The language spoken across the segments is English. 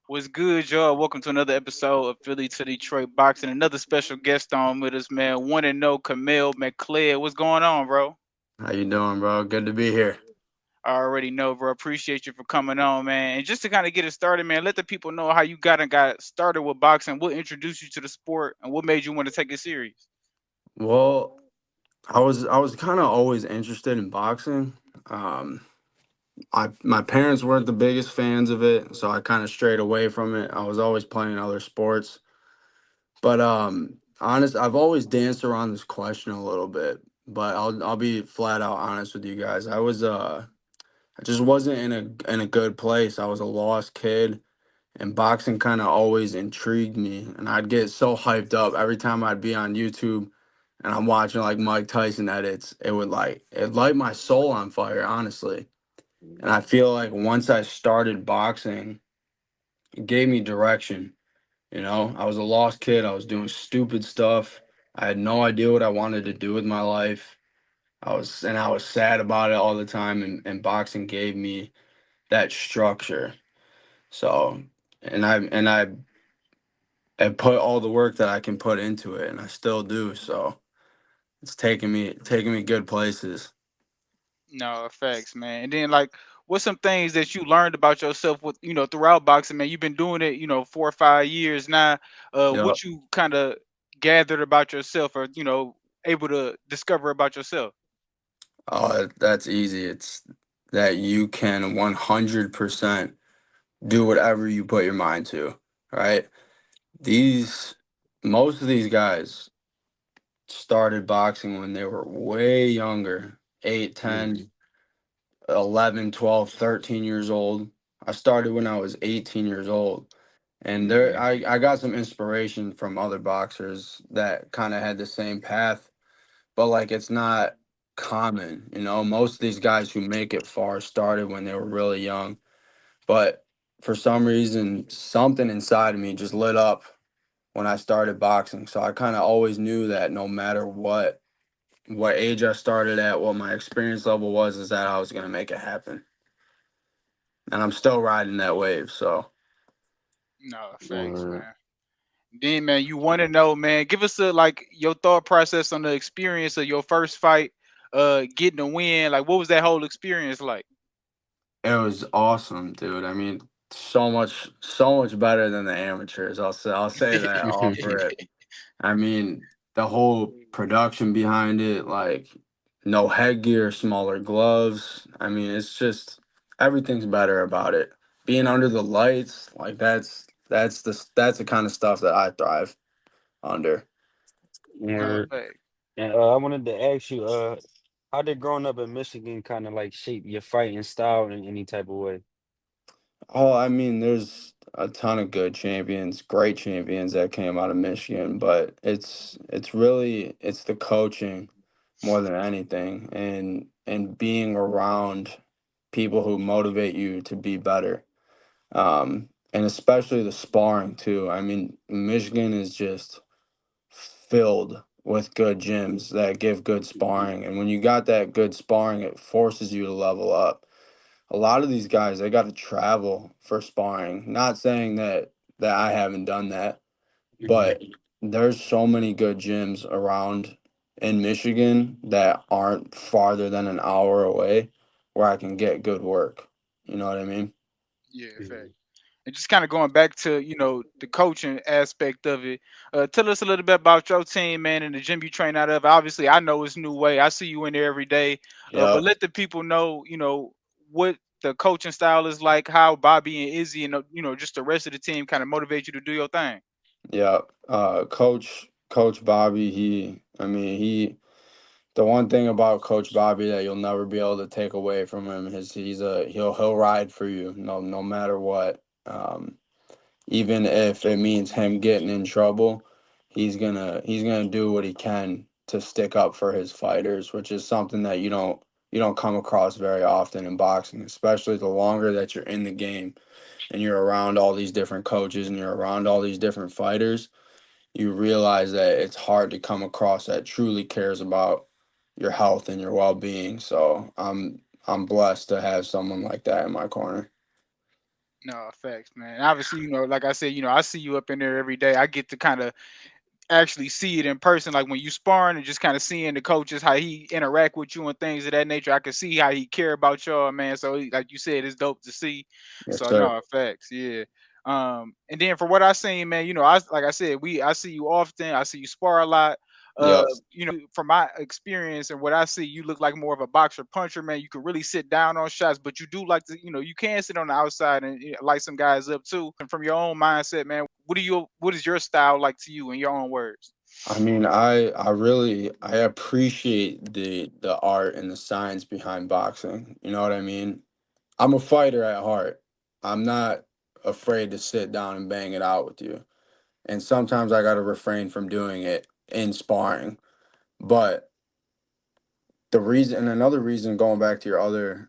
What's good, y'all? Welcome to another episode of Philly to Detroit Boxing. Another special guest on with us, man. One and no Kahmel Makled. What's going on, bro? How you doing, bro? Good to be here. I already know, bro. Appreciate you for coming on, man. And just to kind of get it started, man, let the people know how you got started with boxing. What introduced you to the sport, and what made you want to take it serious? Well, I was kind of always interested in boxing. Um, my parents weren't the biggest fans of it, so I kind of strayed away from it. I was always playing other sports, but I've always danced around this question a little bit. But I'll be flat out honest with you guys. I just wasn't in a good place. I was a lost kid. And boxing kind of always intrigued me, and I'd get so hyped up every time I'd be on YouTube and I'm watching like Mike Tyson edits. It light my soul on fire, honestly. And I feel like once I started boxing, it gave me direction. I was a lost kid. I was doing stupid stuff. I had no idea what I wanted to do with my life. I was sad about it all the time, and boxing gave me that structure. So, and I put all the work that I can put into it, and I still do. So it's taking me good places. No, facts, man. And then what's some things that you learned about yourself with throughout boxing, man? You've been doing it, 4 or 5 years now. Yep. What you kind of gathered about yourself, or able to discover about yourself? That's easy. It's that you can 100% do whatever you put your mind to, right? These Most of these guys started boxing when they were way younger, 8, 10, 11, 12, 13 years old. I started when I was 18 years old. And I got some inspiration from other boxers that kind of had the same path, but like it's not common. Most of these guys who make it far started when they were really young. But for some reason, something inside of me just lit up when I started boxing. So I kind of always knew that no matter what age I started at, what my experience level was, is that I was gonna make it happen. And I'm still riding that wave. So No, facts, man. Then, man, you want to know, man? Give us your thought process on the experience of your first fight, getting a win. Like, what was that whole experience like? it was awesome, dude. I mean, so much better than the amateurs. I'll say that off rip. I mean, the whole production behind it, like no headgear, smaller gloves. I mean, it's just everything's better about it. Being under the lights, like that's the kind of stuff that I thrive under. No, Word. facts. And I wanted to ask you, how did growing up in Michigan kind of like shape your fighting style in any type of way? Oh, I mean, there's a ton of good champions, great champions that came out of Michigan, but it's the coaching more than anything, and being around people who motivate you to be better. And especially the sparring too. I mean, Michigan is just filled with good gyms that give good sparring, and when you got that good sparring, it forces you to level up. A lot of these guys, they got to travel for sparring. Not saying that I haven't done that, Mhm. but there's so many good gyms around in Michigan that aren't farther than an hour away where I can get good work. You know what I mean? Yeah, facts. Mhm. And just kind of going back to the coaching aspect of it. Tell us a little bit about your team, man, and the gym you train out of. Obviously, I know it's New Way. I see you in there every day. But Yep. let the people know, what the coaching style is like, how Bobby and Izzy and just the rest of the team kind of motivate you to do your thing. Yep. Coach Bobby, I mean, the one thing about Coach Bobby that you'll never be able to take away from him is he'll ride for you no matter what. Even if it means him getting in trouble, he's gonna do what he can to stick up for his fighters, which is something that you don't come across very often in boxing, especially the longer that you're in the game and you're around all these different coaches and you're around all these different fighters. You realize that it's hard to come across that truly cares about your health and your well-being. So I'm blessed to have someone like that in my corner. No, facts, man. Obviously, like I said, I see you up in there every day. I get to kind of actually see it in person, like when you sparring and just kind of seeing the coaches how he interact with you and things of that nature. I can see how he care about y'all, man. So like you said, it's dope to see. Yes, So sir. no effects, yeah. And then for what I seen, man, I like I said, I see you often. I see you spar a lot. Yep. From my experience and what I see, you look like more of a boxer puncher, man. You can really sit down on shots, but you do like to, you can sit on the outside and light some guys up too. And from your own mindset, man, what is your style like to you in your own words? I mean, I really I appreciate the art and the science behind boxing. You know what I mean? I'm a fighter at heart. I'm not afraid to sit down and bang it out with you. And sometimes I got to refrain from doing it in sparring. But the reason, and another reason, going back to your other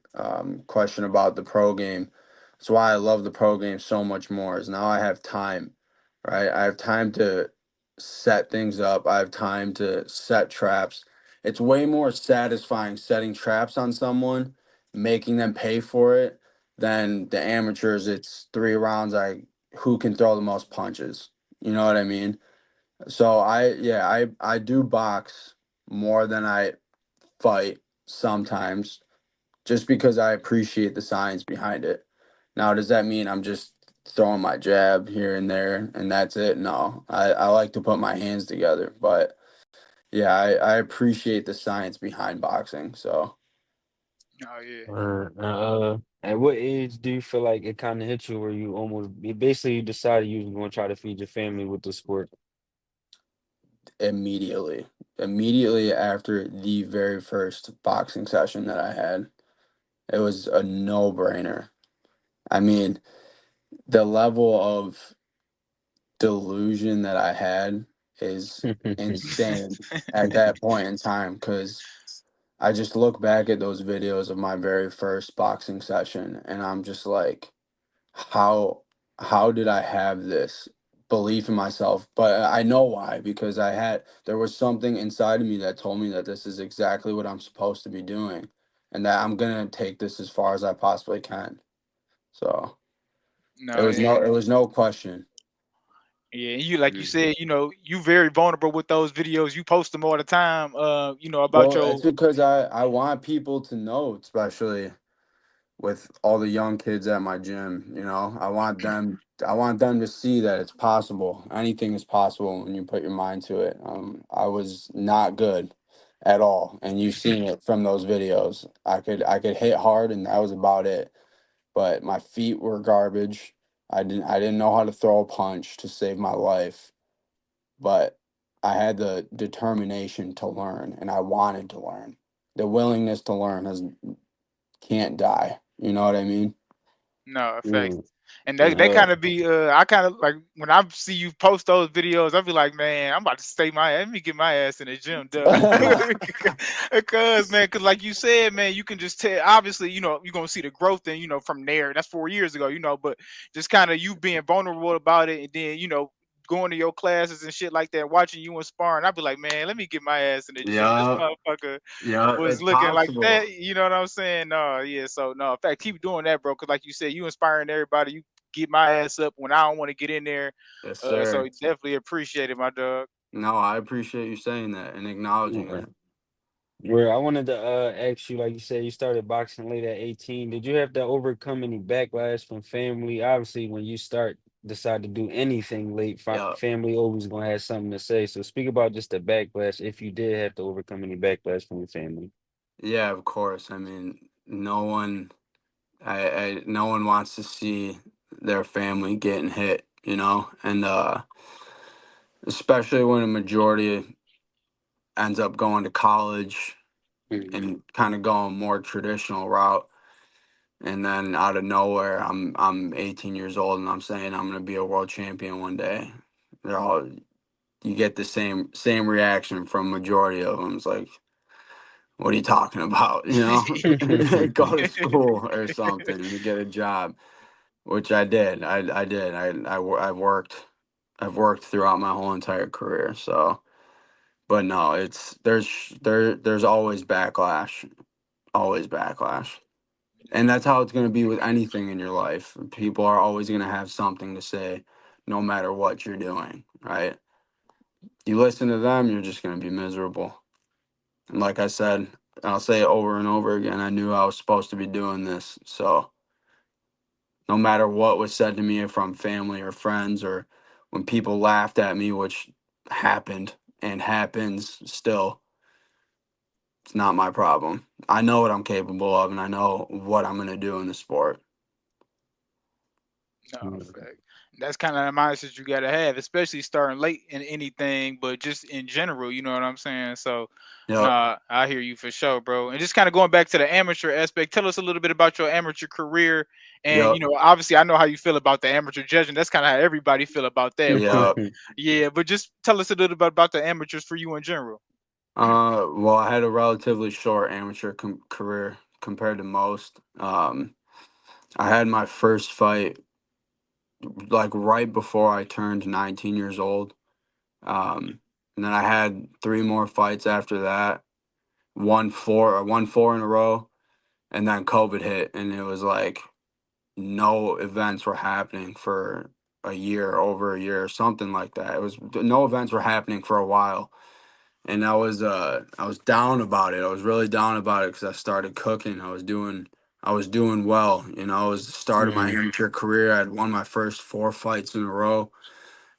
question about the pro game, that's why I love the pro game so much more, is now I have time, right? I have time to set things up, I have time to set traps. It's way more satisfying setting traps on someone, making them pay for it, than the amateurs. It's 3 rounds, who can throw the most punches. You know what I mean? So yeah, I do box more than I fight sometimes, just because I appreciate the science behind it. Now, does that mean I'm just throwing my jab here and there and that's it? No, I like to put my hands together. But yeah, I appreciate the science behind boxing. So Oh yeah. At what age do you feel like it kind of hit you where basically you decided you was going to try to feed your family with the sport? immediately, immediately after the very first boxing session that I had, it was a no-brainer. I mean, the level of delusion that I had is insane at that point in time, because I just look back at those videos of my very first boxing session and I'm just like, how how did I have this belief in myself? But I know why, because there was something inside of me that told me that this is exactly what I'm supposed to be doing and that I'm gonna take this as far as I possibly can. So No, yeah. it was no question. Yeah, and you like you Mhm. said, you very vulnerable with those videos. You post them all the time. About Well, your it's because I want people to know, especially with all the young kids at my gym, I want them to see that it's possible. Anything is possible when you put your mind to it. I was not good at all, and you've seen it from those videos. I could hit hard, and that was about it. But my feet were garbage. I didn't know how to throw a punch to save my life, but I had the determination to learn, and I wanted to learn. The willingness to learn has can't die. You know what I mean? No effects. Mm. And And they kind of be I kind of like when I see you post those videos, I be like, man, I'm about to stay let me get my ass in the gym, dog. Because man, because like you said, man, you can just tell. Obviously, you're gonna see the growth, and from there. That's 4 years ago, but just kind of you being vulnerable about it, and then going to your classes and shit like that, watching you and sparring. I'd be like, man, let me get my ass in the gym. This Yeah, motherfucker yeah, was it's looking like possible. that. You know what I'm saying? No, yeah. So no, in fact, keep doing that, bro. Cause like you said, you inspiring everybody. You get my ass up when I don't want to get in there. Yes, So sir. definitely appreciate it, my dog. No, I appreciate you saying that and acknowledging uh, that. where I wanted to ask you, like you said, you started boxing late at 18. Did you have to overcome any backlash from family? Obviously, when you decide to do anything late, Yeah, family always gonna have something to say. So speak about just the backlash, if you did have to overcome any backlash from your family. yeah, of course. I mean, no one wants to see their family getting hit, and especially when a majority ends up going to college Mhm. and kind of going more traditional route. And then out of nowhere, I'm 18 years old and I'm saying I'm gonna be a world champion one day. They're all You get the same reaction from majority of them. It's like, what are you talking about? Go to school or something and get a job, which I did. I did. I've worked throughout my whole entire career. So, but no, there's always backlash, always backlash. And that's how it's going to be with anything in your life. People are always going to have something to say no matter what you're doing, right? You listen to them, you're just going to be miserable. And like I said, and I'll say it over and over again, I knew I was supposed to be doing this. So no matter what was said to me from family or friends, or when people laughed at me, which happened and happens still, it's not my problem. I know what I'm capable of and I know what I'm going to do in the sport. No, Mhm. fact. That's kind of the mindset you gotta have, especially starting late in anything, but just in general, you know what I'm saying? So, Yep. nah, I hear you for sure, bro. And just kind of going back to the amateur aspect, tell us a little bit about your amateur career. And Yep. obviously, I know how you feel about the amateur judging. That's kind of how everybody feel about that. But Yep. yeah, but just tell us a little bit about the amateurs for you in general. Well, I had a relatively short amateur career compared to most. I had my first fight like right before I turned 19 years old. And then I had three more fights after that. Won four in a row, and then COVID hit, and it was like no events were happening for a year, over a year, something like that. It was no events were happening for a while, and I was down about it. I was really down about it because I started cooking. I was doing well. It was the start of my Mhm. amateur career. I'd won my first four fights in a row,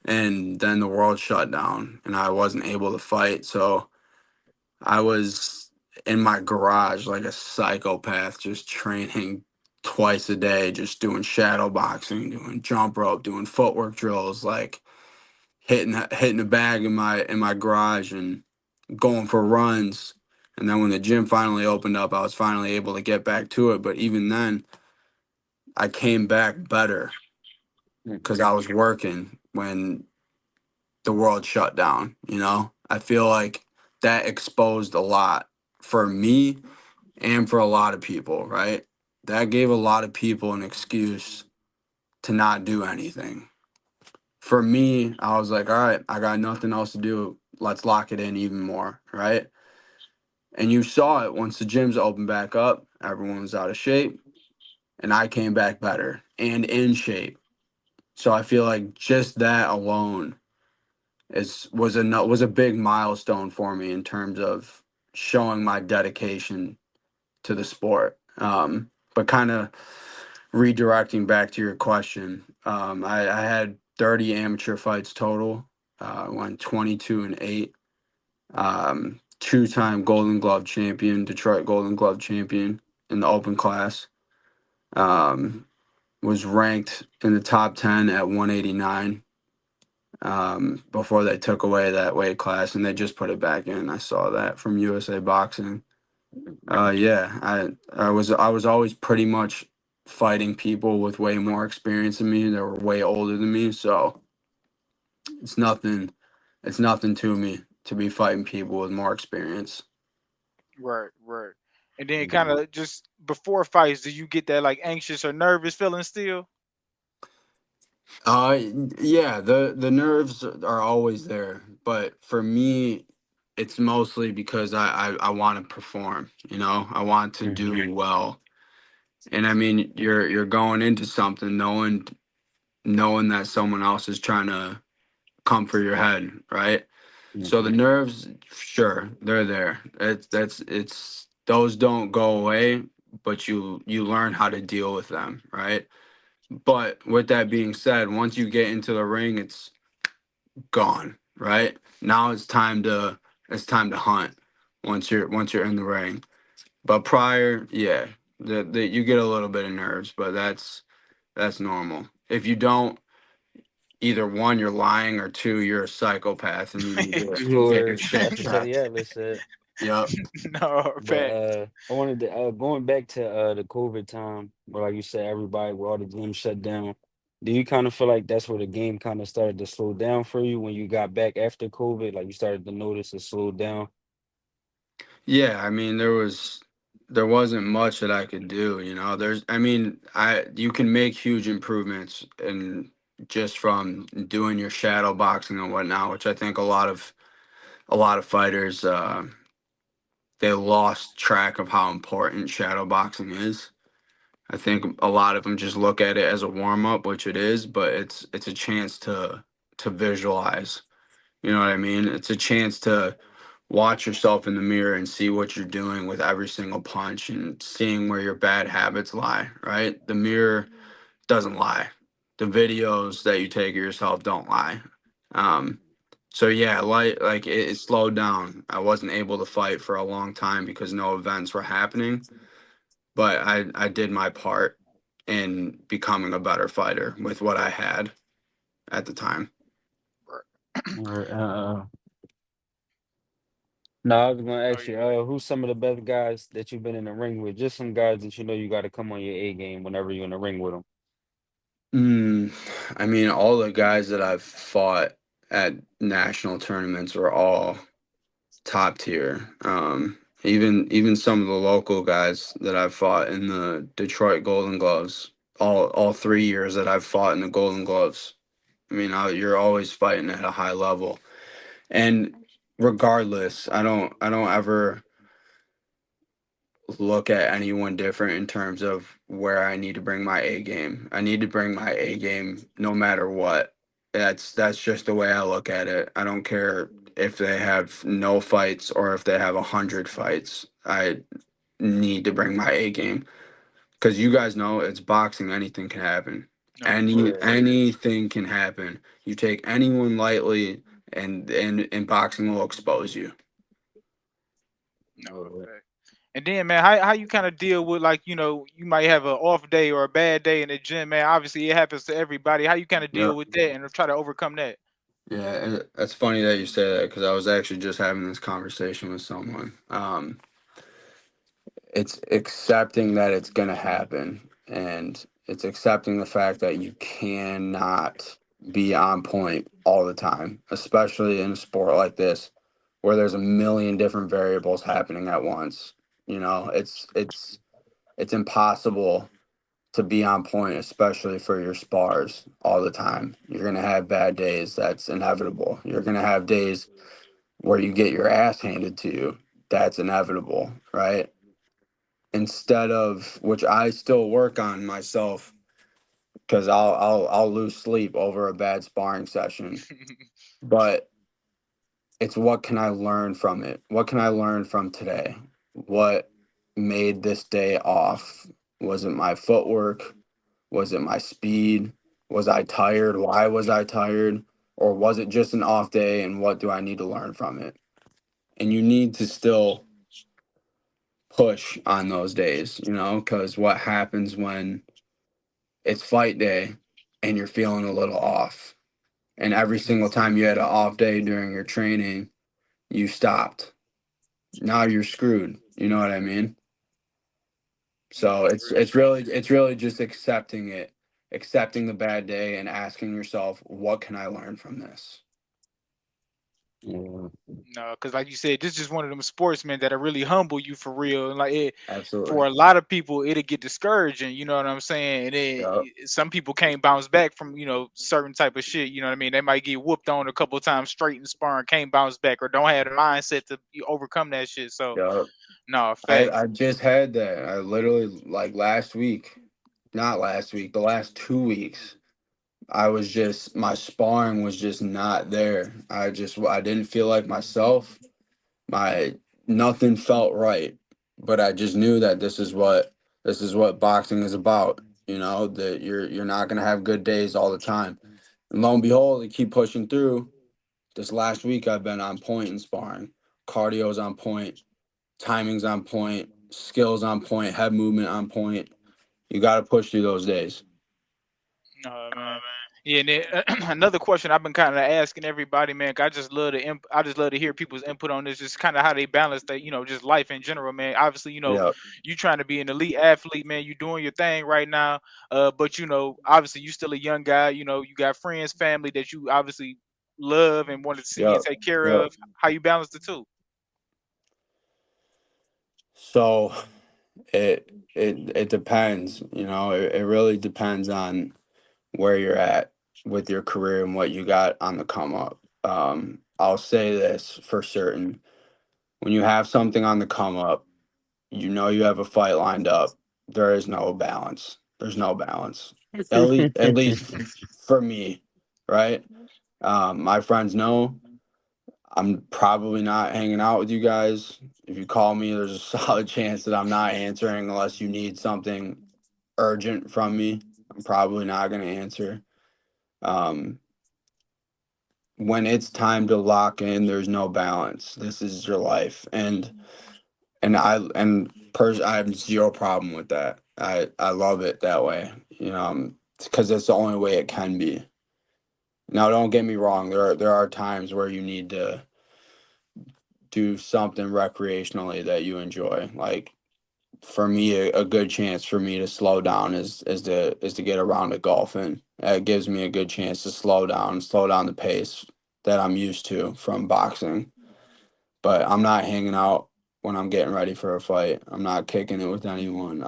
and then the world shut down, and I wasn't able to fight. So I was in my garage like a psychopath, just training twice a day, just doing shadow boxing, doing jump rope, doing footwork drills, like hitting the bag in my garage and going for runs. And then when the gym finally opened up, I was finally able to get back to it. But even then, I came back better because I was working when the world shut down. I feel like that exposed a lot for me and for a lot of people, right? That gave a lot of people an excuse to not do anything. For me, I was like, all right, I got nothing else to do. Let's lock it in even more, right? And you saw it once the gyms opened back up, everyone was out of shape, and I came back better and in shape. So I feel like just that alone was a big milestone for me in terms of showing my dedication to the sport. But kind of redirecting back to your question, I had 30 amateur fights total. Went 22-8. Two-time Golden Glove champion, Detroit Golden Glove champion in the open class. Um, was ranked in the top 10 at 189 before they took away that weight class, and they just put it back in. I saw that from USA Boxing. Yeah, I was always pretty much fighting people with way more experience than me. They were way older than me, so it's nothing. It's nothing to me to be fighting people with more experience. Right, right. And then kind of just before fights, do you get that like anxious or nervous feeling still? Uh, yeah, the nerves are always there, but for me, it's mostly because I want to perform. I want to Mhm. do well, and I mean, you're going into something knowing that someone else is trying to come for your head, right? So the Mhm. nerves, sure, they're there. It's those don't go away, but you learn how to deal with them, right? But with that being said, once you get into the ring, it's gone, right? Now it's time to hunt once you're in the ring. But prior, yeah, you get a little bit of nerves, but that's normal. If you don't, either one, you're lying, or two, you're a psychopath and you need to get your Or shit like Teddy checked. Atlas said. Yep. No, But fact. I wanted to going back to the COVID time, where like you said, everybody where all the gyms shut down. Do you kind of feel like that's where the game kind of started to slow down for you when you got back after COVID? Like you started to notice it slowed down. Yeah, I mean there wasn't much that I could do, I mean, I you can make huge improvements and just from doing your shadow boxing and whatnot, which I think a lot of fighters they lost track of how important shadow boxing is. I think a lot of them just look at it as a warm up, which it is, but it's a chance to visualize. You know what I mean? It's a chance to watch yourself in the mirror and see what you're doing with every single punch and seeing where your bad habits lie, right? The mirror doesn't lie. The videos that you take of yourself don't lie. Um, so yeah, it slowed down. I wasn't able to fight for a long time because no events were happening, but I did my part in becoming a better fighter with what I had at the time. Or, no, I was gonna Oh ask you, yeah, like who's some of the best guys that you've been in the ring with? Just some guys that you know you got to come on your A game whenever you're in the ring with them. Mm, I mean, all the guys that I've fought at national tournaments were all top tier. Even some of the local guys that I've fought in the Detroit Golden Gloves, all 3 years that I've fought in the Golden Gloves. I mean, you're always fighting at a high level, and regardless, I don't ever look at anyone different in terms of where I need to bring my A game. I need to bring my A game no matter what. That's just the way I look at it. I don't care if they have no fights or if they have 100 fights. I need to bring my A game because you guys know it's boxing. Anything can happen. no, facts. Anything can happen. You take anyone lightly, and boxing will expose you. No, Uh, facts. And then, man, how you kind of deal with like you might have an off day or a bad day in the gym, man. Obviously, it happens to everybody. How you kind of Yeah. deal with that and try to overcome that? Yeah, and that's funny that you say that because I was actually just having this conversation with someone. It's accepting that it's going to happen, and it's accepting the fact that you cannot be on point all the time, especially in a sport like this where there's a million different variables happening at once. You know, it's impossible to be on point, especially for your spars all the time. You're going to have bad days. That's inevitable. You're going to have days where you get your ass handed to you. That's inevitable, right? Instead of which I still work on myself because I'll lose sleep over a bad sparring session. But it's what can I learn from it? What can I learn from today? What made this day off? Was it my footwork? Was it my speed? Was I tired? Why was I tired? Or was it just an off day and what do I need to learn from it? And you need to still push on those days, because what happens when it's fight day and you're feeling a little off? And every single time you had an off day during your training, you stopped. Now you're screwed. You know what I mean? No, So it's real it's talk. really it's really just accepting it, accepting the bad day and asking yourself, what can I learn from this? yeah, No, because like you said, this is just one of them sportsmen that'll really humble you for real. And like for Absolutely. a lot of people, it'll get discouraging. You know what I'm saying? And then Yep. some people can't bounce back from certain type of shit. You know what I mean? They might get whooped on a couple of times straight in sparring, can't bounce back, or don't have the mindset to overcome that shit. So Yep. no, I facts. I just had that. I literally like last week, not last week, the last 2 weeks. I was just my sparring was just not there. I didn't feel like myself. My Nothing felt right. But I just knew that this is what boxing is about. That you're not gonna have good days all the time. And lo and behold, you keep pushing through. This last week I've been on point in sparring. Cardio's on point, timing's on point, skills on point, head movement on point. You gotta push through those days. No, man. Yeah, and then, another question I've been kind of asking everybody, man. 'Cause I just love to hear people's input on this. Just kind of how they balance that, just life in general, man. Obviously, Yeah, you trying to be an elite athlete, man. You doing your thing right now. But obviously, you still a young guy. You got friends, family that you obviously love and want to see yeah, and take care yeah. of. How you balance the two? So it depends, it really depends on where you're at with your career and what you got on the come up. I'll say this for certain. When you have something on the come up, you have a fight lined up. there is no balance. There's no balance. At least for me, right? My friends know I'm probably not hanging out with you guys. If you call me, there's a solid chance that I'm not answering unless you need something urgent from me. I'm probably not going to answer. Um, when it's time to lock in, there's no balance. This is your life, I have zero problem with that. I love it that way. Because it's the only way it can be. Now, don't get me wrong. There are times where you need to do something recreationally that you enjoy. Like for me, a good chance for me to slow down is to get a round of golfing. It gives me a good chance to slow down the pace that I'm used to from boxing. But I'm not hanging out when I'm getting ready for a fight. I'm not kicking it with anyone.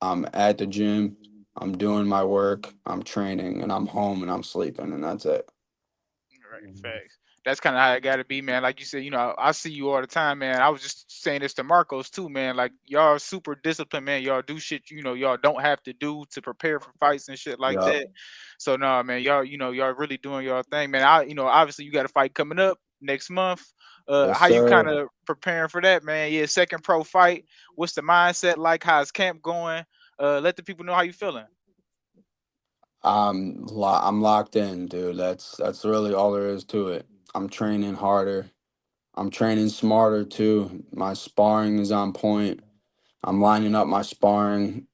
I'm at the gym. I'm doing my work. I'm training, and I'm home and I'm sleeping, and that's it. Right, facts. That's kind of how it got to be, man. Like you said, I see you all the time, man. I was just saying this to Marcos too, man. Like y'all are super disciplined, man. Y'all do shit, y'all don't have to do to prepare for fights and shit like Yep. that. So no, man, y'all really doing y'all thing, man. Obviously you got a fight coming up next month. Yes, How you kind sir. of preparing for that, man? Yeah, second pro fight. What's the mindset like? How's camp going? Let the people know how you feeling. I'm locked in, dude. That's really all there is to it. I'm training harder. I'm training smarter too. My sparring is on point. I'm lining up my sparring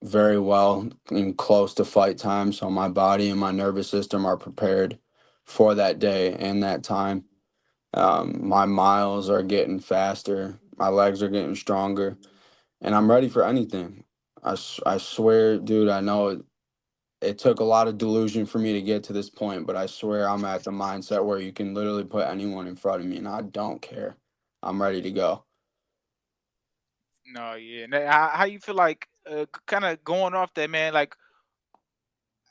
very well and close to fight time, so my body and my nervous system are prepared for that day and that time. My miles are getting faster. My legs are getting stronger, and I'm ready for anything. I swear, dude. I know it took a lot of delusion for me to get to this point, but I swear I'm at the mindset where you can literally put anyone in front of me, and I don't care. I'm ready to go. No, yeah. And how you feel like kind of going off that, man? Like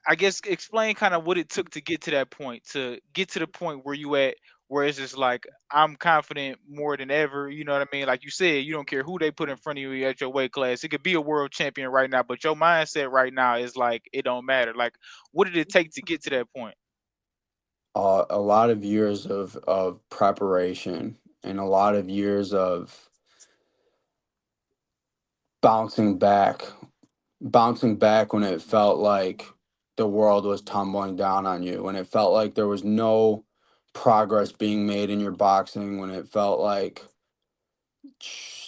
I guess explain kind of what it took to get to that point, to get to the point where you at, where it's just like I'm confident more than ever. You know what I mean? Like you said, you don't care who they put in front of you at your weight class. It could be a world champion right now, but your mindset right now is like it don't matter. Like, what did it take to get to that point? A lot of years of preparation and a lot of years of bouncing back, bouncing back when it felt like the world was tumbling down on you, when it felt like there was no progress being made in your boxing, when it felt like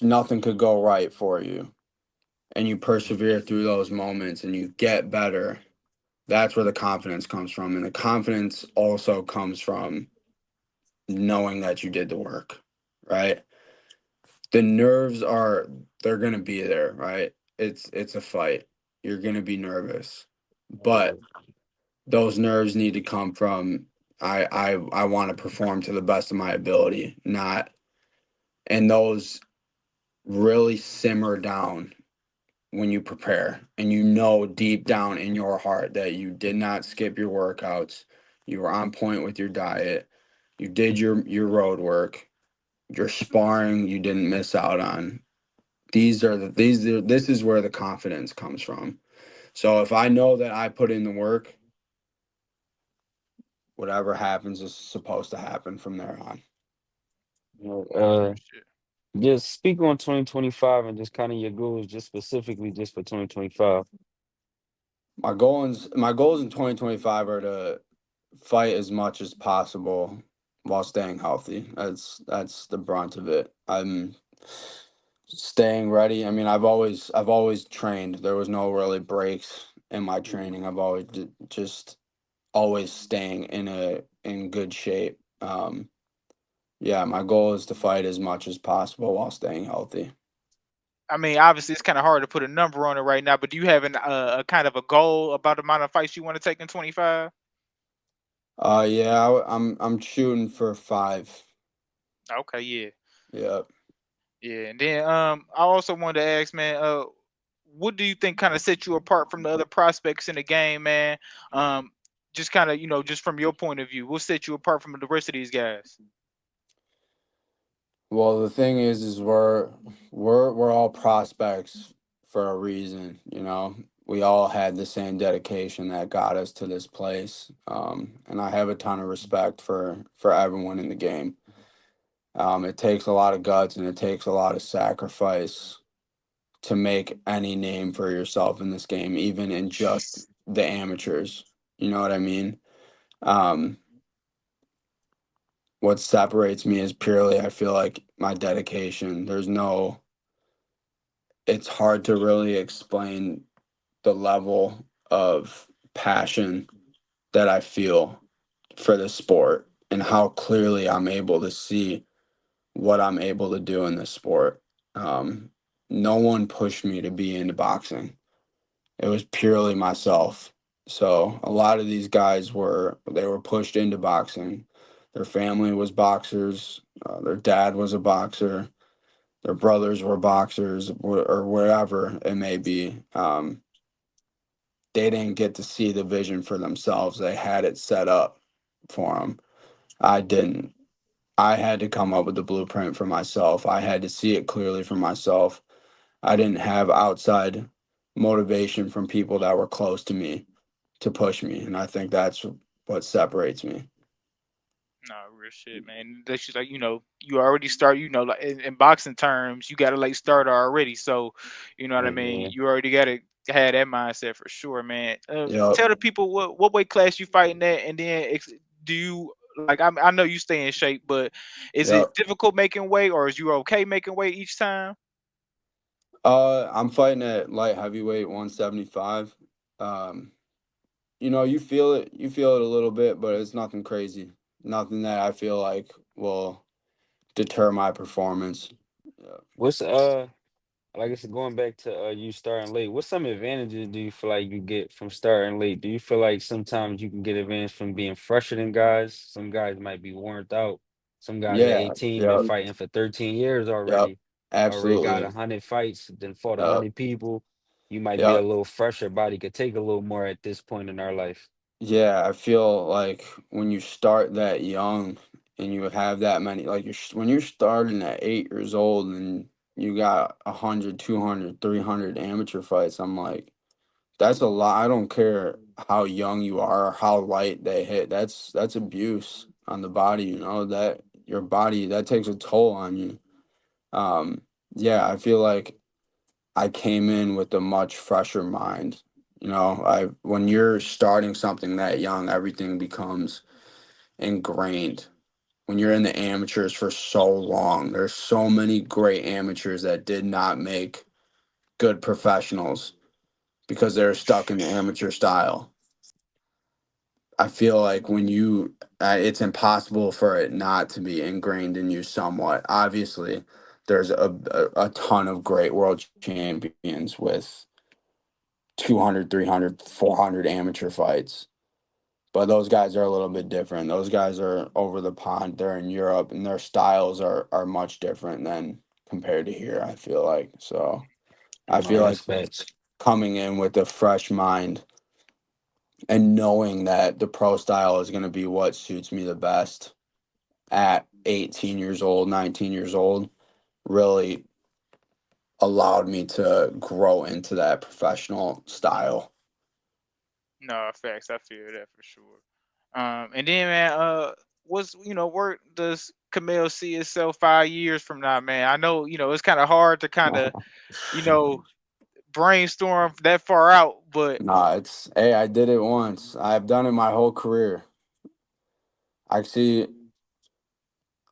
nothing could go right for you, and you persevere through those moments and you get better. That's where the confidence comes from, and the confidence also comes from knowing that you did the work, right? The nerves are they're going to be there, right? It's a fight. You're going to be nervous. But those nerves need to come from I want to perform to the best of my ability, not and those really simmer down when you prepare and you know deep down in your heart that you did not skip your workouts, you were on point with your diet, you did your road work, your sparring you didn't miss out on. This is where the confidence comes from. So if I know that I put in the work, whatever happens is supposed to happen from there on. No, real shit. Just speak on 2025 and just kind of your goals, just specifically just for 2025. My goals in 2025 are to fight as much as possible while staying healthy. That's the brunt of it. I'm staying ready. I mean, I've always trained. There was no really breaks in my training. I've always just always staying in good shape. Yeah, my goal is to fight as much as possible while staying healthy. I mean, obviously, it's kind of hard to put a number on it right now, but do you have a kind of a goal about the amount of fights you want to take in 25? Yeah, I'm shooting for 5. Okay, yeah. Yep. Yeah, and then I also wanted to ask, man, what do you think kind of set you apart from the other prospects in the game, man? Um, just kind of, just from your point of view, what set you apart from the rest of these guys? Well, the thing is we're all prospects for a reason. You know, we all had the same dedication that got us to this place, and I have a ton of respect for everyone in the game. It takes a lot of guts and it takes a lot of sacrifice to make any name for yourself in this game, even in just the amateurs. You know what I mean? Um, what separates me is purely, I feel like, my dedication. It's hard to really explain the level of passion that I feel for the sport and how clearly I'm able to see what I'm able to do in this sport. Um, no one pushed me to be into boxing. It was purely myself. So a lot of these guys were pushed into boxing. Their family was boxers. Their dad was a boxer. Their brothers were boxers, or wherever it may be. They didn't get to see the vision for themselves. They had it set up for them. I didn't. I had to come up with the blueprint for myself. I had to see it clearly for myself. I didn't have outside motivation from people that were close to me to push me, and I think that's what separates me. No, real shit, man. That's just like you already start. Like in boxing terms, you got a late starter already. So, you know what I mean. Yeah. You already got to have that mindset for sure, man. Yep. Tell the people what weight class you fighting at, and then do you like? I know you stay in shape, but is it Yep. difficult making weight, or is you okay making weight each time? I'm fighting at light heavyweight 175. Um, you feel it a little bit, but it's nothing crazy. Nothing that I feel like will deter my performance. Yeah. What's like I said, going back to you starting late, what some advantages do you feel like you get from starting late? Do you feel like sometimes you can get advantage from being fresher than guys? Some guys might be worn out. Some guys at Yeah. 18 been Yep. fighting for 13 years Yep. already got Absolutely. 100 fights, then fought Yep. 100 people. You might be a Yep. little fresher, body could take a little more at this point in our life. Yeah, I feel like when you start that young and you have that many, like when you're starting at 8 years old and you got 100, 200, 300 amateur fights, I'm like, that's a lot. I don't care how young you are or how light they hit. That's abuse on the body, that your body, that takes a toll on you. Um, yeah, I feel like I came in with a much fresher mind. I when you're starting something that young, everything becomes ingrained. When you're in the amateurs for so long, there's so many great amateurs that did not make good professionals because they're stuck in the amateur style. I feel like it's impossible for it not to be ingrained in you somewhat. Obviously, there's a ton of great world champions with 200, 300, 400 amateur fights. But those guys are a little bit different. Those guys are over the pond. They're in Europe, and their styles are much different than compared to here, I feel like. So I No, feel that's like facts. coming in with a fresh mind and knowing that the pro style is going to be what suits me the best at 18 years old, 19 years old, really allowed me to grow into that professional style. No, facts. I feel that for sure. And then man, what's where does Camille see itself 5 years from now, man? I know it's kind of hard to kind of you know brainstorm that far out, but Nah, hey, I did it once. I've done it my whole career. I see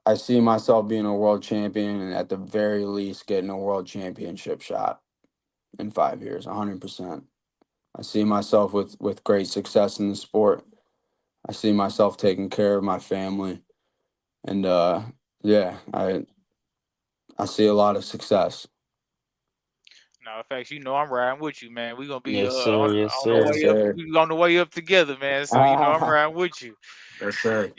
I see myself being a world champion and at the very least getting a world championship shot in 5 years, 100%. I see myself with great success in the sport. I see myself taking care of my family, and yeah, I see a lot of success. no, in fact, I'm riding with you, man. We gonna be Yes, sir. Yes, on the Yes, sir. way up. sir. We on the way up together, man. So I'm riding with you. Yes, sir.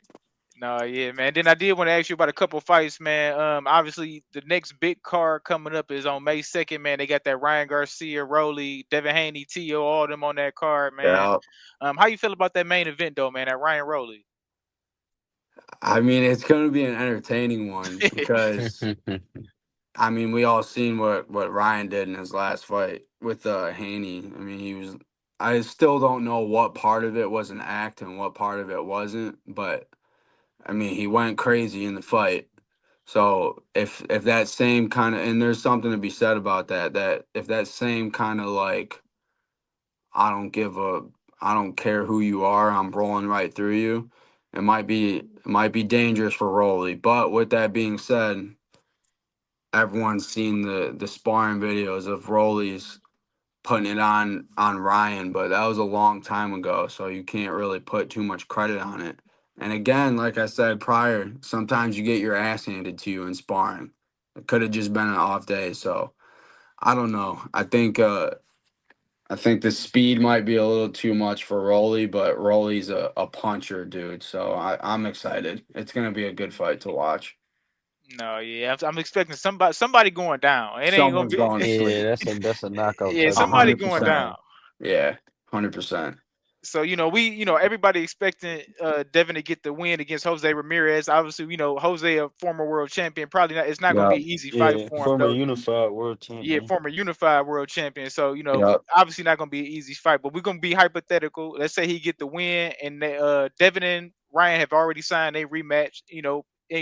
No, yeah, man. Then I did want to ask you about a couple fights, man. Obviously the next big card coming up is on May 2nd, man. They got that Ryan Garcia, Rowley, Devin Haney, T.O., all them on that card, man. Yeah. How you feel about that main event though, man? That Ryan Rowley. I mean, it's going to be an entertaining one because I mean, we all seen what Ryan did in his last fight with Haney. I mean, he was. I still don't know what part of it was an act and what part of it wasn't, but I mean, he went crazy in the fight. So if that same kind of, and there's something to be said about that, that if that same kind of like, I don't give a, I don't care who you are, I'm rolling right through you. It might be dangerous for Rolly. But with that being said, everyone's seen the sparring videos of Rolly's putting it on Ryan, but that was a long time ago, so you can't really put too much credit on it. And again, like I said prior, sometimes you get your ass handed to you in sparring. It could have just been an off day, so I don't know. I think the speed might be a little too much for Rolly, but Rolly's a puncher, dude. So I'm excited. It's gonna be a good fight to watch. No, yeah, I'm expecting somebody going down. It ain't gonna Someone's be. going to Yeah, sleep. that's a knockout Yeah, type A of somebody fight hundred for going percent. down. sure. Yeah, 100%. So everybody expecting Devin to get the win against Jose Ramirez. Obviously, Jose, a former world champion, probably not. It's not gonna be Yep. an easy fight Yeah, for him former though. unified world Yeah, champion. former unified world champion. So Yep. obviously not gonna be an easy fight. But we're gonna be hypothetical. Let's say he get the win, and Devin and Ryan have already signed a rematch.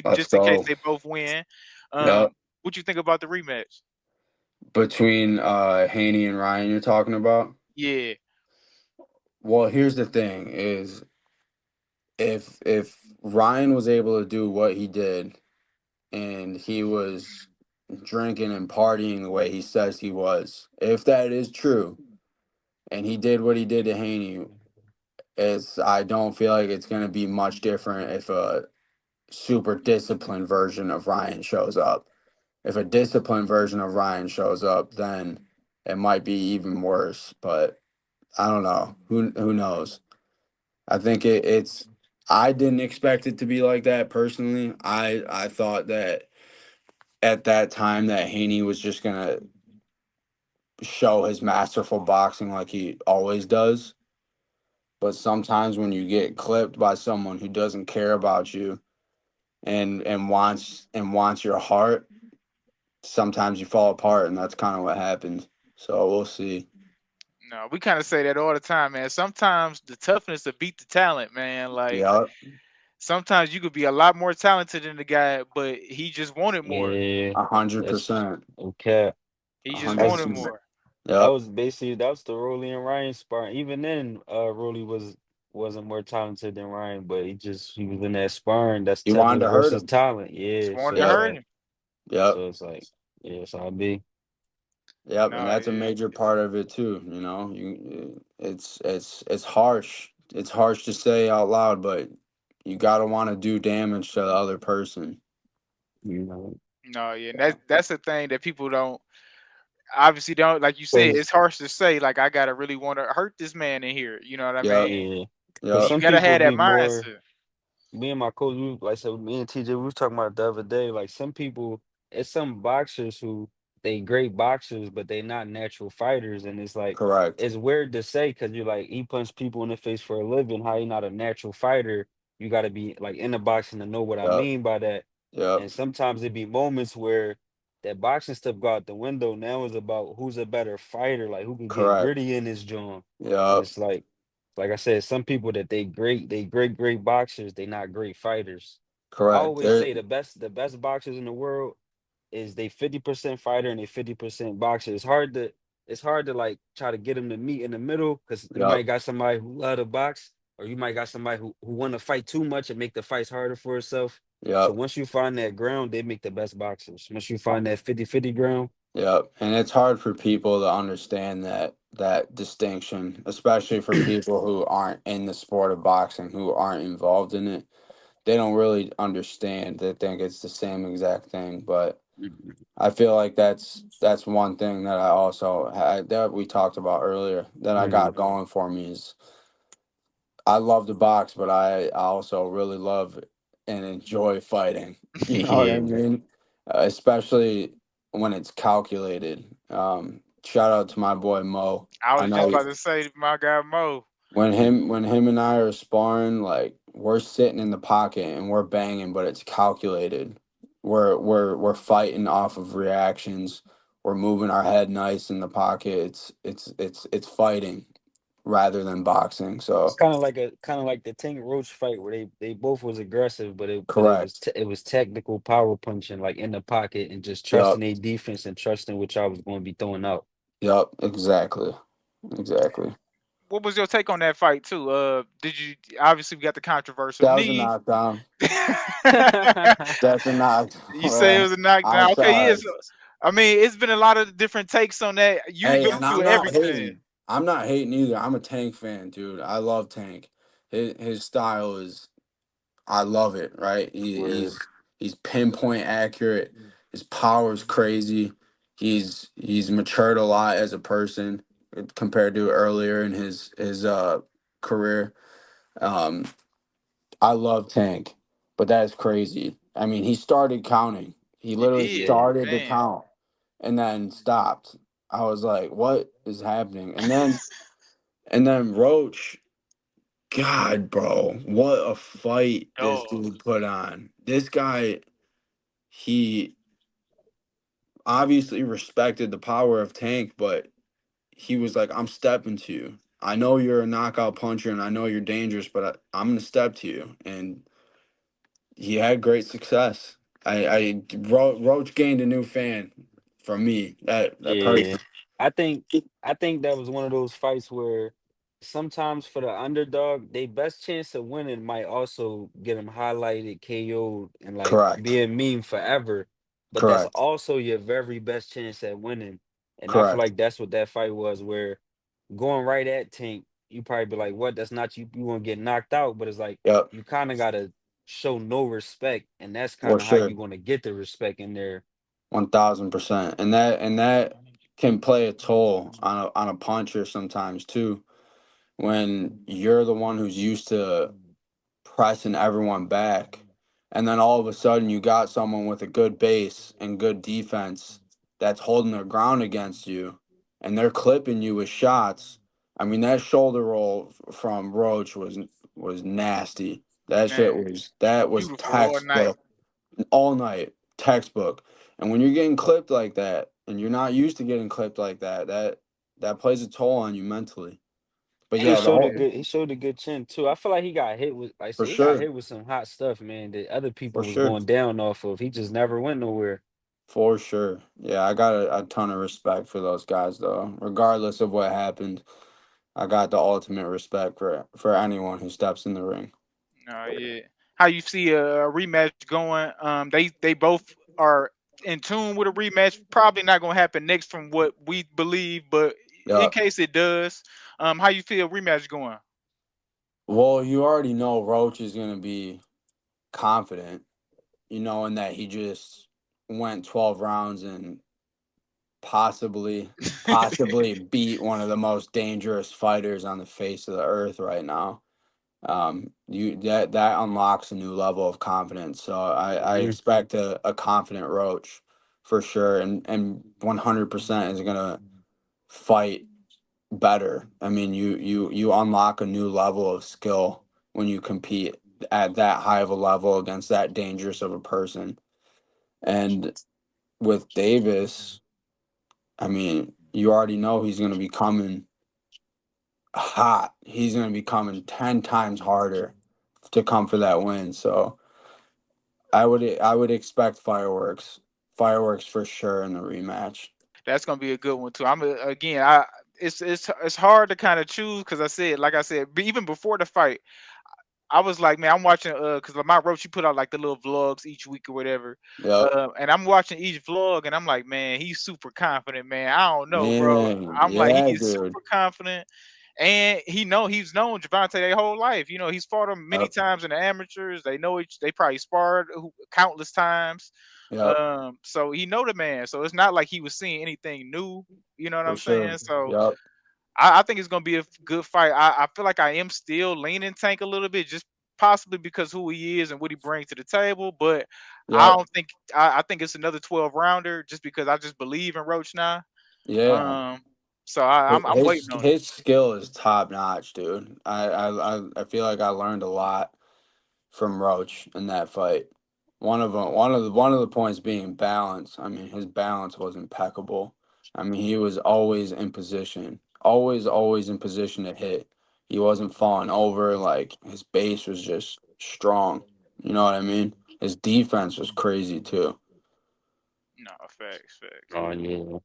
Let's Just in case go. they both win. Yep. What you think about the rematch? Between Haney and Ryan you're talking about? Yeah, Well, here's the thing is if Ryan was able to do what he did and he was drinking and partying the way he says he was, if that is true and he did what he did to Haney, I don't feel like it's going to be much different if a super disciplined version of Ryan shows up. If a disciplined version of Ryan shows up, then it might be even worse. But I don't know. Who knows? I think it's. I didn't expect it to be like that personally. I thought that at that time that Haney was just gonna show his masterful boxing like he always does. But sometimes when you get clipped by someone who doesn't care about you and wants your heart, sometimes you fall apart, and that's kind of what happened. So we'll see. no, we kind of say that all the time, man. Sometimes the toughness will beat the talent, man. Like Yeah, sometimes you could be a lot more talented than the guy, but he just wanted more. Yeah, a hundred that's percent, okay. He a just hundred wanted That's percent. more. that Yep, was basically that was the Rolly and Ryan sparring. Even then, Rolly wasn't more talented than Ryan, but he was in that sparring. That's you wanted toughness to hurt versus him. talent. Just Yeah, wanted to so it's Yep, hurt like him. yep. yeah, it's all be. Yep, and No, that's a yeah. major part of it too. It's harsh. It's harsh to say out loud, but you gotta want to do damage to the other person. You know, No, yeah. And that's the thing that people don't obviously don't like you said, because it's harsh to say, like, I gotta really want to hurt this man in here. You know what I Yep, mean? yeah, because yep, You some gotta people have that be more. mindset. Me and my coach, like I said, me and TJ, we was talking about it the other day. Like some people, it's some boxers who they great boxers, but they not natural fighters, and it's like correct. it's weird to say because you're like he punch people in the face for a living. How he not a natural fighter? You got to be like in the boxing to know what I Yep, mean by that. yep, And sometimes it be moments where that boxing stuff go out the window. Now it's about who's a better fighter, like who can get correct. gritty in his joint. And Yep, it's like I said, some people that they great boxers, they not great fighters. I correct. always say the best boxers in the world is they 50% fighter and they 50% boxer. It's hard to like try to get them to meet in the middle because you Yep, might got somebody who love to box, or you might got somebody who want to fight too much and make the fights harder for herself. So yep. once you find that ground, they make the best boxers. Once you find that 50-50 ground, Yep, and it's hard for people to understand that distinction, especially for people who aren't in the sport of boxing, who aren't involved in it. They don't really understand. They think it's the same exact thing, but mhm, I feel like that's one thing that I also had that we talked about earlier that I got mhm, going for me is I love to box, but I also really love and enjoy fighting. You know what I yeah, mean? Especially when it's calculated. Shout out to my boy Mo. I I was just know about to say my guy Mo. when him and I are sparring, like we're sitting in the pocket and we're banging, but it's calculated. we're fighting off of reactions. We're moving our head nice in the pocket. It's fighting rather than boxing. It's So kind of like the Tank Roach fight where they both was aggressive, but correct. it was technical power punching like in the pocket and just Yep. trusting a defense and trusting what y'all was going to be throwing out. Yep. Exactly. Exactly. What was your take on that fight too? Did you obviously we got the controversial That was a knee? knockdown. That's a You say it knockdown. was a I'm knockdown. Okay, sorry. yes. I mean, it's been a lot of different takes on that. You Hey, go and through I'm not everything. hating. I'm not hating either. I'm a Tank fan, dude. I love Tank. His style is I love it, right? Word. He's pinpoint accurate. His power is crazy. He's matured a lot as a person compared to earlier in his career. Um, I love Tank, but that's crazy. I mean, he started counting. He He literally did, Yeah. started to man. count and then stopped. I was like, "What is happening?" And then Roach, God, bro, what a fight this Dog. dude put on. This guy, he obviously respected the power of Tank, but he was like, I'm stepping to you. I know you're a knockout puncher and I know you're dangerous, but I'm going to step to you. And he had great success. Roach gained a new fan from me. That Yeah. person. I think I think that was one of those fights where sometimes for the underdog, they best chance of winning might also get them highlighted, KO'd, and like Correct. being meme forever. But that's Correct. also your very best chance at winning. And I feel Correct. like that's what that fight was, where going right at Tank, you probably be like, what? That's not you. You won't get knocked out. But it's like Yep. you kind of gotta show no respect, and that's For kind of how sure. you gonna get the respect in there. 1000%. And that can play a toll on a puncher sometimes too. When you're the one who's used to pressing everyone back, and then all of a sudden you got someone with a good base and good defense that's holding their ground against you, and they're clipping you with shots. I mean, that shoulder roll from Roach was nasty. Man, That was beautiful all night. textbook all night, textbook. And when you're getting clipped like that, and you're not used to getting clipped like that, that plays a toll on you mentally. But And he yeah, the showed a whole good he showed a good chin too. I feel like he got hit with like I for said, he got sure, hit with some hot stuff, man, that other for people was sure. going down off of. He just never went nowhere. For sure. Yeah, I got a ton of respect for those guys though. Regardless of what happened, I got the ultimate respect for anyone who steps in the ring. No, yeah. How you see a rematch going? They both are in tune with a rematch. Probably not gonna happen next from what we believe, but in Yep. case it does, how you feel rematch going? Well, you already know Roach is gonna be confident, in that he just went 12 rounds and possibly beat one of the most dangerous fighters on the face of the earth right now. You that unlocks a new level of confidence. So I Mhm. expect a confident Roach for sure, and 100% is gonna fight better. I mean, you unlock a new level of skill when you compete at that high of a level against that dangerous of a person. And with Davis, I mean, you already know he's gonna be coming hot. He's gonna be coming 10 times harder to come for that win. So I would expect fireworks for sure in the rematch. That's gonna be a good one too. Again, it's hard to kind of choose because like I said, even before the fight, I was like, man, I'm watching because my Roach she put out like the little vlogs each week or whatever, Yep. and I'm watching each vlog and I'm like, man, he's super confident, man. I don't know, bro. Man, I'm like, he yeah, is dude. super confident, and he's known Javante their whole life. He's fought him many Yep. times in the amateurs. They know each. They probably sparred countless times. Yep. So he know the man. So it's not like he was seeing anything new. You know what For I'm sure. saying? So Yep. I think it's gonna be a good fight. I feel like I am still leaning Tank a little bit, just possibly because who he is and what he brings to the table. But I Yep. don't think I think it's another 12 rounder just because I just believe in Roach now. Yeah. Um, so I'm His waiting on it. his skill is top notch, dude. I feel like I learned a lot from Roach in that fight. One of the points being balance. I mean, his balance was impeccable. I mean, he was always in position, always in position to hit. He wasn't falling over. Like his base was just strong. You know what I mean? His defense was crazy too. No, facts, facts. Oh yeah,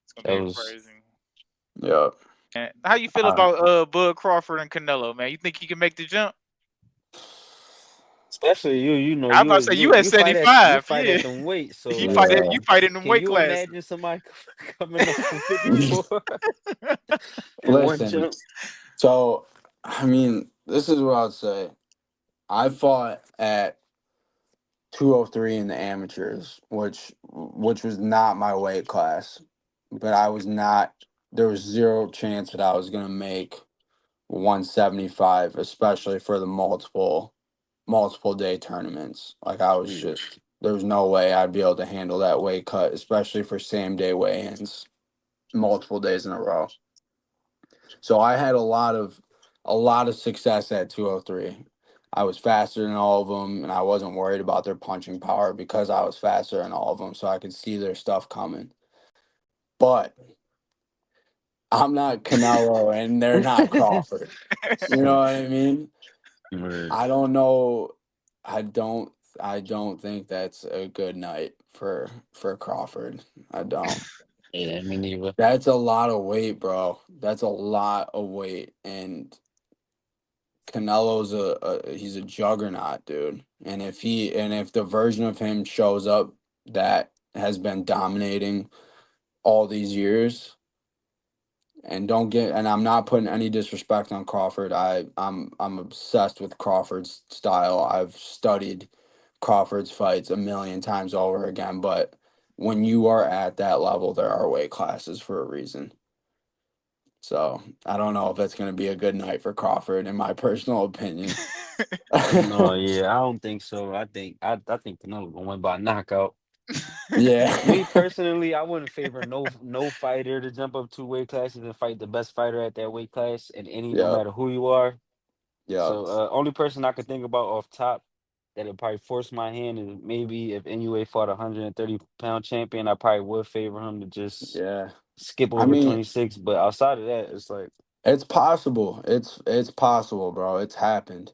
It's gonna that be a was. crazy one. Yeah. And how you feel Uh, about Bud Crawford and Canelo, man? You think he can make the jump? Especially you, you know, I'm about to say you at you 75. fight Yeah, at them weights. So you like, fight yeah. you fight in them can weight you classes. imagine somebody coming up from 54 in one Listen. jump? So, I mean, this is what I'd say. I fought at 203 in the amateurs, which was not my weight class, but I was not. There was zero chance that I was gonna make 175, especially for the multiple day tournaments. Like I was Yeah. just there was no way I'd be able to handle that weight cut, especially for same day weigh-ins, multiple days in a row. So I had a lot of success at 203. I was faster than all of them, and I wasn't worried about their punching power because I was faster than all of them, so I could see their stuff coming. But I'm not Canelo, and they're not Crawford. You know what I mean? Right. I don't know. I don't. I don't think that's a good night for Crawford. I don't. Yeah, me neither. That's a lot of weight, bro. That's a lot of weight, and Canelo's he's a juggernaut, dude. And if the version of him shows up that has been dominating all these years, and I'm not putting any disrespect on Crawford. I'm obsessed with Crawford's style. I've studied Crawford's fights a million times over again, but when you are at that level, there are weight classes for a reason. So I don't know if that's going to be a good night for Crawford, in my personal opinion. No, yeah, I don't think so. I think Canelo gonna win by knockout. Yeah. Me personally, I wouldn't favor no fighter to jump up two weight classes and fight the best fighter at that weight class in any, no Yep. matter who you are. Yep. So only person I could think about off top that would probably force my hand is maybe if NUA fought a 130-pound champion, I probably would favor him to just Yeah. skip I over mean, 26. But outside of that, it's like, it's possible. It's possible, bro. It's happened.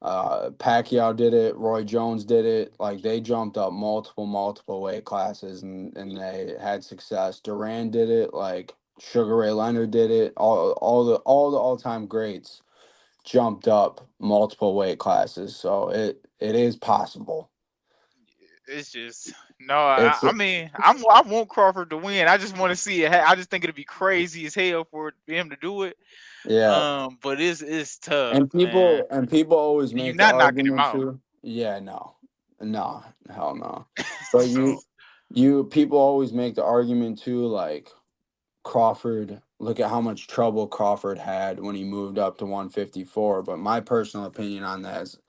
Pacquiao did it. Roy Jones did it. Like they jumped up multiple weight classes and they had success. Duran did it. Like Sugar Ray Leonard did it. All the all time greats jumped up multiple weight classes. So it is possible. It's just no. I, It's I mean, I want Crawford to win. I just want to see it. I just think it'd be crazy as hell for him to do it. yeah. But it's tough, And man. people always You're make the not knocking him argument out. too. Yeah, no, no, hell no. But So people always make the argument too, like Crawford. Look at how much trouble Crawford had when he moved up to 154. But my personal opinion on that is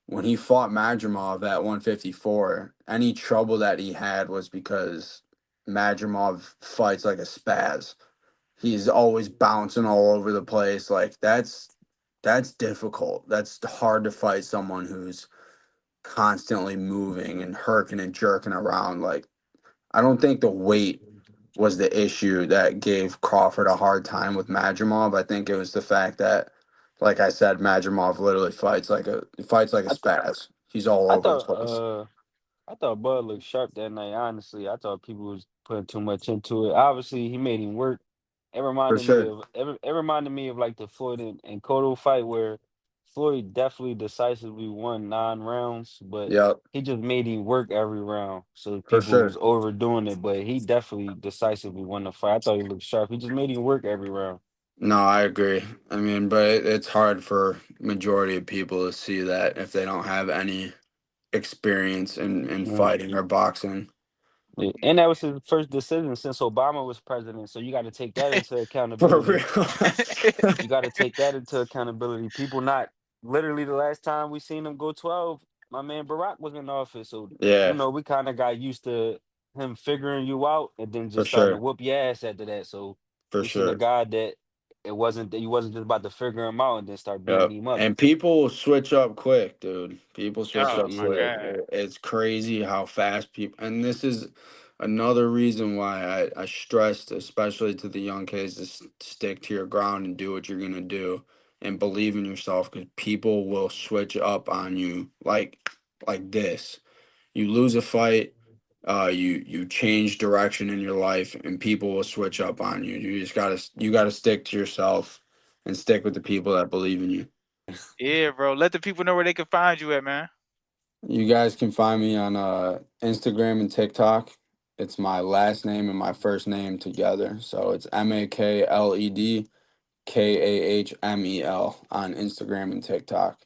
when he fought Madrimov at 154, any trouble that he had was because Madrimov fights like a spaz. He's always bouncing all over the place. Like that's difficult. That's hard to fight someone who's constantly moving and herking and jerking around. Like I don't think the weight was the issue that gave Crawford a hard time with Madrimov. I think it was the fact that, like I said, Madrimov literally fights like a I spaz. He's all I over the thought place. I thought Bud looked sharp that night. Honestly, I thought people was putting too much into it. Obviously, he made him work. For sure. It reminded me of like the Floyd and Cotto fight where Floyd definitely decisively won 9 rounds, but Yep. he just made him work every round. So For people was sure. overdoing it, but he definitely decisively won the fight. I thought he looked sharp. He just made him work every round. No, I agree. I mean, but it's hard for majority of people to see that if they don't have any experience in fighting or boxing. Yeah, and that was his first decision since Obama was president. So you got to take that into For accountability. real. You got to take that into accountability. People not literally the last time we seen him go 12, my man Barack was in office. So, Yeah, we kind of got used to him figuring you out and then for just starting to sure. whoop your ass after that. So For we seen a sure. guy that it wasn't that you wasn't just about to figure him out and then start beating Yep. him up. And people switch up quick, dude. People switch Oh Sure, up my sure. quick. god. It's crazy how fast people, and this is another reason why I stressed, especially to the young kids, to stick to your ground and do what you're gonna do and believe in yourself because people will switch up on you like this. You lose a fight, you change direction in your life, and people will switch up on you. You gotta stick to yourself and stick with the people that believe in you. Yeah, bro. Let the people know where they can find you at, man. You guys can find me on Instagram and TikTok. It's my last name and my first name together. So it's MaKledKahmel on Instagram and TikTok.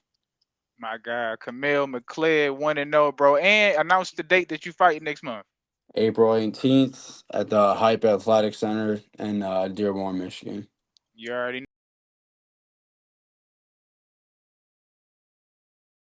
My God, Kahmel Makled, 1-0, bro. And announce the date that you fight next month. April 18th at the Hype Athletic Center in Dearborn, Michigan. You already